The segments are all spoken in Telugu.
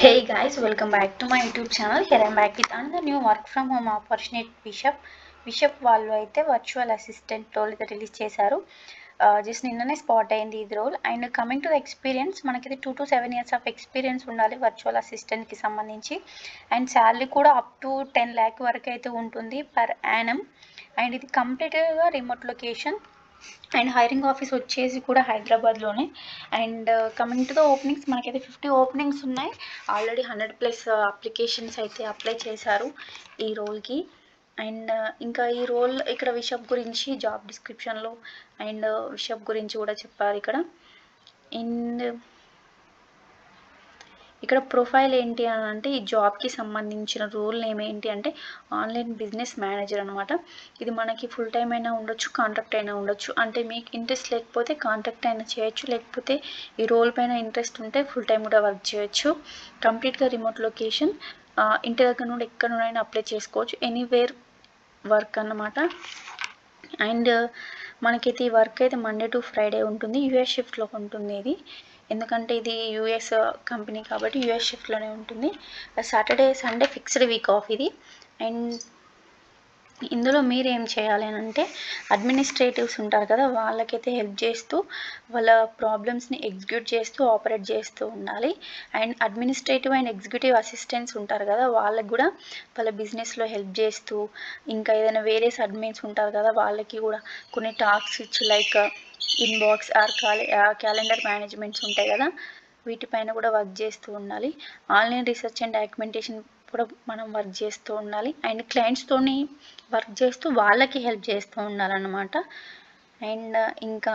Hey guys, welcome back to my YouTube channel. Here I am back with another new work from home opportunity. Bishop వాళ్ళు అయితే వర్చువల్ అసిస్టెంట్ రోల్ అయితే రిలీజ్ చేశారు. జస్ట్ నిన్ననే స్పాట్ అయింది ఇది role. And coming to the experience, మనకి 2 to 7 years ఆఫ్ ఎక్స్పీరియన్స్ ఉండాలి వర్చువల్ అసిస్టెంట్కి సంబంధించి. అండ్ శాలరీ కూడా అప్ టు 10 lakh వరకు అయితే ఉంటుంది పర్ యానం. అండ్ ఇది కంప్లీట్గా remote location. And hiring office వచ్చేసి కూడా హైదరాబాద్లోనే. And coming to the openings, మనకైతే 50 ఓపెనింగ్స్ ఉన్నాయి. ఆల్రెడీ 100+ అప్లికేషన్స్ అయితే అప్లై చేశారు ఈ రోల్కి. అండ్ ఇంకా ఈ రోల్ ఇక్కడ విషప్ గురించి జాబ్ డిస్క్రిప్షన్లో అండ్ విషప్ గురించి కూడా చెప్పారు ఇక్కడ. అండ్ ఇక్కడ ప్రొఫైల్ ఏంటి అని అంటే, ఈ జాబ్కి సంబంధించిన రోల్ నేమ్ ఏంటి అంటే ఆన్లైన్ బిజినెస్ మేనేజర్ అనమాట. ఇది మనకి ఫుల్ టైం అయినా ఉండొచ్చు, కాంట్రాక్ట్ అయినా ఉండొచ్చు. అంటే మీకు ఇంట్రెస్ట్ లేకపోతే కాంట్రాక్ట్ అయినా చేయొచ్చు, లేకపోతే ఈ రోల్ పైన ఇంట్రెస్ట్ ఉంటే ఫుల్ టైం కూడా వర్క్ చేయొచ్చు. కంప్లీట్గా రిమోట్ లొకేషన్. ఇంటి దగ్గర నుండి ఎక్కడ నుండైనా అప్లై చేసుకోవచ్చు, ఎనీవేర్ వర్క్ అన్నమాట. అండ్ మనకైతే ఈ వర్క్ అయితే మండే టు ఫ్రైడే ఉంటుంది. యూఎస్ షిఫ్ట్లో ఉంటుంది ఇది, ఎందుకంటే ఇది యూఎస్ కంపెనీ కాబట్టి యూఎస్ షిఫ్ట్లోనే ఉంటుంది. Saturday Sunday fixed week off ఇది. అండ్ ఇందులో మీరు ఏం చేయాలి అని అంటే, అడ్మినిస్ట్రేటివ్స్ ఉంటారు కదా, వాళ్ళకైతే హెల్ప్ చేస్తూ వాళ్ళ ప్రాబ్లమ్స్ని ఎగ్జిక్యూట్ చేస్తూ ఆపరేట్ చేస్తూ ఉండాలి. And administrative and executive assistants ఉంటారు కదా, వాళ్ళకి కూడా వాళ్ళ బిజినెస్లో హెల్ప్ చేస్తూ, ఇంకా ఏదైనా వేరే అడ్మిన్స్ ఉంటారు కదా, వాళ్ళకి కూడా కొన్ని టాస్క్స్ ఇచ్చి, like inbox or calendar managements ఉంటాయి కదా, వీటిపైన కూడా వర్క్ చేస్తూ ఉండాలి. ఆన్లైన్ రీసెర్చ్ అండ్ డాక్యుమెంటేషన్ కూడా మనం వర్క్ చేస్తూ ఉండాలి. అండ్ క్లయింట్స్తోని వర్క్ చేస్తూ వాళ్ళకి హెల్ప్ చేస్తూ ఉండాలన్నమాట. అండ్ ఇంకా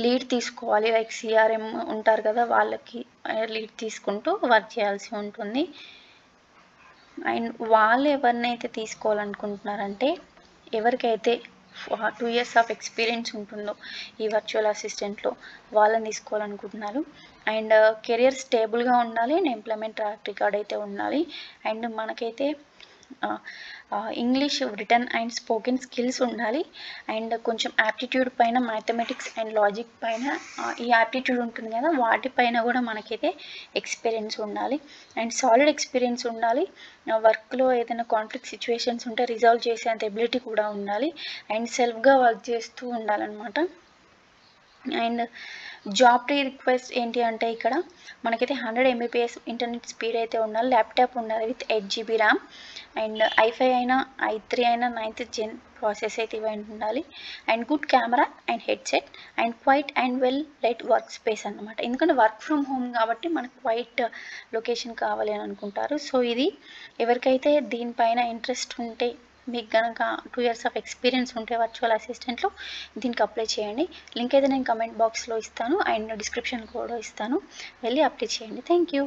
లీడ్ తీసుకోవాలి, లైక్ సిఆర్ఎం ఉంటారు కదా, వాళ్ళకి లీడ్ తీసుకుంటూ వర్క్ చేయాల్సి ఉంటుంది. అండ్ వాళ్ళు ఎవరినైతే తీసుకోవాలనుకుంటున్నారంటే, ఎవరికైతే 2 years ఆఫ్ ఎక్స్పీరియన్స్ ఉంటుందో ఈ వర్చువల్ అసిస్టెంట్లో, వాళ్ళని తీసుకోవాలనుకుంటున్నారు. అండ్ కెరియర్ స్టేబుల్గా ఉండాలి. అండ్ ఎంప్లాయ్మెంట్ ట్రాక్ రికార్డ్ అయితే ఉండాలి. అండ్ మనకైతే English return and spoken skills ఉండాలి. అండ్ కొంచెం యాప్టిట్యూడ్ పైన, మ్యాథమెటిక్స్ అండ్ లాజిక్ పైన, ఈ యాప్టిట్యూడ్ ఉంటుంది కదా, వాటిపైన కూడా మనకైతే ఎక్స్పీరియన్స్ ఉండాలి. అండ్ సాలిడ్ ఎక్స్పీరియన్స్ ఉండాలి. వర్క్లో ఏదైనా కాన్ఫ్లిక్ట్ సిచ్యువేషన్స్ ఉంటే రిజాల్వ్ చేసేంత ఎబిలిటీ కూడా ఉండాలి. అండ్ సెల్ఫ్గా వర్క్ చేస్తూ ఉండాలన్నమాట. అండ్ జాబ్ ప్రీ రిక్వెస్ట్ ఏంటి అంటే, ఇక్కడ మనకైతే 100 Mbps ఇంటర్నెట్ స్పీడ్ అయితే ఉండాలి. ల్యాప్టాప్ ఉండాలి with 8 GB RAM. And i5 అయినా i3 అయినా 9th gen ప్రాసెస్ అయితే ఇవన్నీ ఉండాలి. And good camera and headset and quiet and well light work space అనమాట. ఎందుకంటే వర్క్ ఫ్రమ్ హోమ్ కాబట్టి మనకు క్వైట్ లొకేషన్ కావాలి అని అనుకుంటారు. సో ఇది ఎవరికైతే దీనిపైన ఇంట్రెస్ట్ ఉంటే, మీకు కనుక 2 years ఆఫ్ ఎక్స్పీరియన్స్ ఉంటే వర్చువల్ అసిస్టెంట్లో, దీనికి అప్లై చేయండి. లింక్ అయితే నేను కమెంట్ బాక్స్లో ఇస్తాను అండ్ డిస్క్రిప్షన్ కూడా ఇస్తాను, వెళ్ళి అప్లై చేయండి. Thank you.